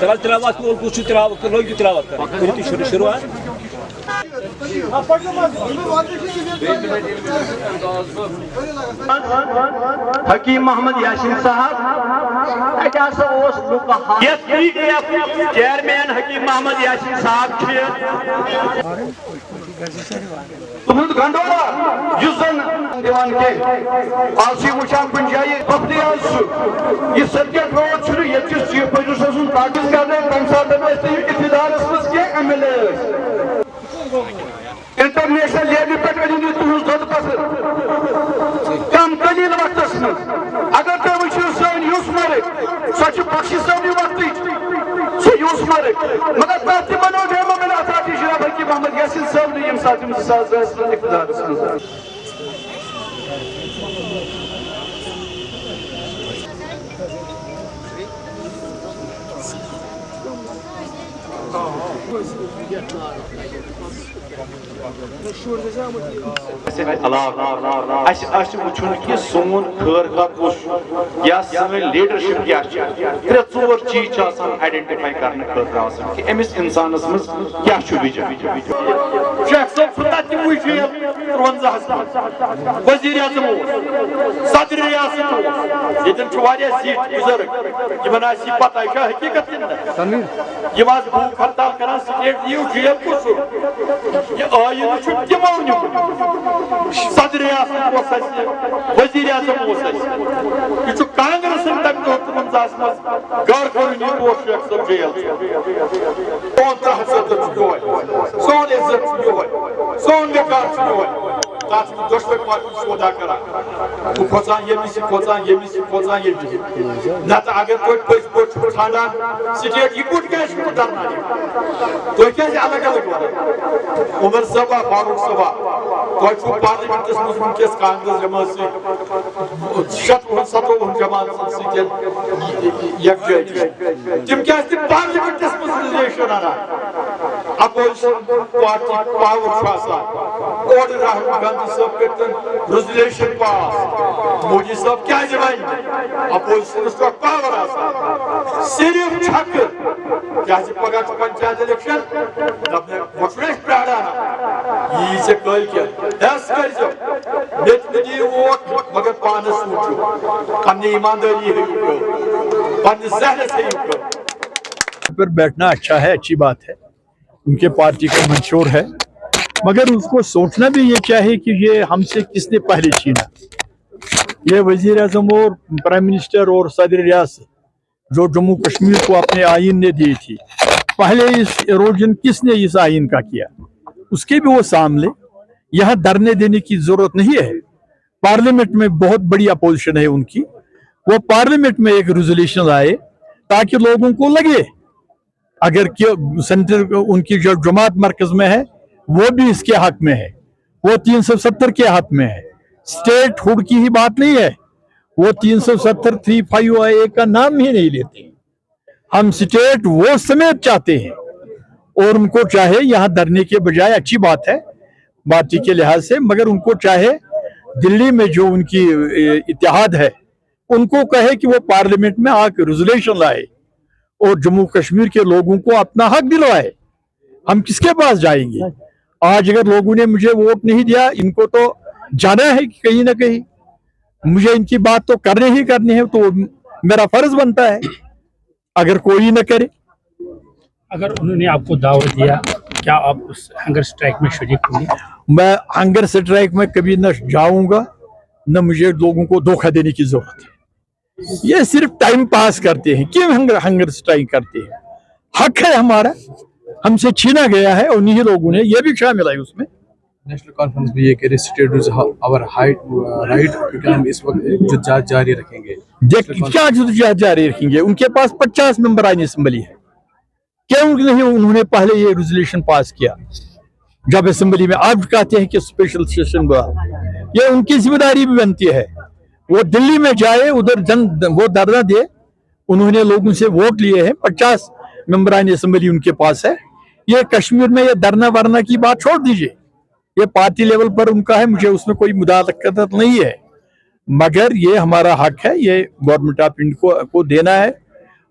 تلاوت کو کچھ تلاوت لوگ تلاوت کریں شروع ہے حکیم محمد یاسین صاحب چیئرمین حکیم محمد یاسین صاحب تہذ گنڈولا اس زن دیوان کے آسی وچان کن جائے پپنی یہ سرکٹ روڈ یہ چیف منسٹر سن پریکٹس کرنے تم سات اقتدار مز کی M L A international level پہ ورنو تہذ دود پتھر کم قلیل وقت مز اگر تھی وچھو سن یوس مرک سو بخش صبنی وقت سو یوس مرک مگر تھی بنو ڈیولپمنٹ اتھارٹی جناب حکیم محمد یاسین صاحب نے یم سات 2010 اقتدار مز وچن کہ سون خیر خواہ یا سن لیڈرشپ کیا ترے ژور چیز آئیڈینٹیفائی کرنے خاطر کہ امس انسانس مز کیا وجن شیخ صاحب خدا تم جیل 53 وزیر اعظم صدر ریاست یتن سیٹ بزرگ یہ پتہ یہ حقیقت یہ بھوک ہڑتال کران سٹیٹ دیو جیل کس یہ آئین تمو صدر ریاست وزیر اعظم یہ کانگریس تمہ دہ تمن دہس مز گھر کھولن یہ دور شیخ صاحب جیل سون تحت سون عزت سون وقار تک دشوے پارٹی سودا کران تو کھوژان یمس نت اگر تھی پز پہ ٹھانڈان سٹیٹ یہ کٹ کیا کرنا تھی کیا الگ الگ ونان عمر صبا فاروق صبا تھی پارلیمنٹس مز ونکس کانگریس جماعت 57 جماعت سن یکجہتی تم کیا پارلیمنٹس مز ریزولیشن انان اپوزیشن پارٹی پاور اور راہل گاندھی صاحب کرتن ریزولیشن پاس مودی صاحب کیا ون اپوزیشن کا پاور آسان صرف چھک کیا پگہ پنچایت الیکشن مشرف پراران یہ سے کل کیا ایس کرزو دیو ووٹ مگر پانس سوچو پنی ایمانداری ہے پنی ذہن سے پر بیٹھنا اچھا ہے، اچھی بات ہے، ان کے پارٹی کا منشور ہے، مگر اس کو سوچنا بھی یہ چاہیے کہ یہ ہم سے کس نے پہلے چھینا۔ یہ وزیر اعظم اور پرائم منسٹر اور صدر ریاست جو جموں کشمیر کو اپنے آئین نے دی تھی، پہلے اس ایروجن کس نے اس آئین کا کیا، اس کے بھی وہ سامنے یہاں دھرنے دینے کی ضرورت نہیں ہے۔ پارلیمنٹ میں بہت بڑی اپوزیشن ہے ان کی، وہ پارلیمنٹ میں ایک ریزولیشن لائے تاکہ لوگوں کو لگے اگر سینٹر ان کی جو جماعت مرکز میں ہے وہ بھی اس کے حق میں ہے، وہ 370 کے حق میں ہے، سٹیٹ ہوڈ کی ہی بات نہیں ہے، وہ 370 350 کا نام ہی نہیں لیتے۔ ہم سٹیٹ وہ سمیت چاہتے ہیں اور ان کو چاہے یہاں دھرنے کے بجائے، اچھی بات ہے پارٹی کے لحاظ سے، مگر ان کو چاہے دلی میں جو ان کی اتحاد ہے ان کو کہے کہ وہ پارلیمنٹ میں آ کے ریزولیشن لائے اور جموں کشمیر کے لوگوں کو اپنا حق دلوائے۔ ہم کس کے پاس جائیں گے؟ آج اگر لوگوں نے مجھے ووٹ نہیں دیا، ان کو تو جانا ہے کہیں نہ کہیں، مجھے ان کی بات تو کرنی ہے، تو میرا فرض بنتا ہے اگر کوئی نہ کرے۔ اگر انہوں نے آپ کو دعوت دیا، کیا آپ اس ہنگر سٹرائک میں شریک ہوں گے؟ میں ہنگر سٹرائک میں کبھی نہ جاؤں گا، نہ مجھے لوگوں کو دھوکہ دینے کی ضرورت ہے۔ یہ صرف ٹائم پاس کرتے ہیں، کیوں ہنگر سٹرائک کرتے ہیں؟ حق ہے ہمارا، ہم سے چھینا گیا ہے، انہی لوگوں نے، یہ بھی شامل ہے اس میں۔ نیشنل کانفرنس بھی یہ کہہ رہے اسٹیٹ از آور رائٹ، کیونکہ ہم اس وقت جدوجہد جاری رکھیں گے۔ کیا جدوجہد جاری رکھیں گے؟ ان کے پاس 50 ممبران اسمبلی ہے، کیوں نہیں انہوں نے پہلے یہ ریزولیشن پاس کیا جب اسمبلی میں؟ آپ کہتے ہیں کہ اسپیشل سیشن ہوا، یہ ان کی ذمہ داری بھی بنتی ہے، وہ دلی میں جائے، ادھر وہ دھرنا دے، انہوں نے لوگوں سے ووٹ لیے ہیں، 50 ممبران اسمبلی ان کے پاس ہے۔ یہ کشمیر میں یہ دھرنا ورنا کی بات چھوڑ دیجئے، یہ پارٹی لیول پر ان کا ہے، مجھے اس میں کوئی مداخلت نہیں ہے، مگر یہ ہمارا حق ہے، یہ گورنمنٹ آف انڈیا کو دینا ہے،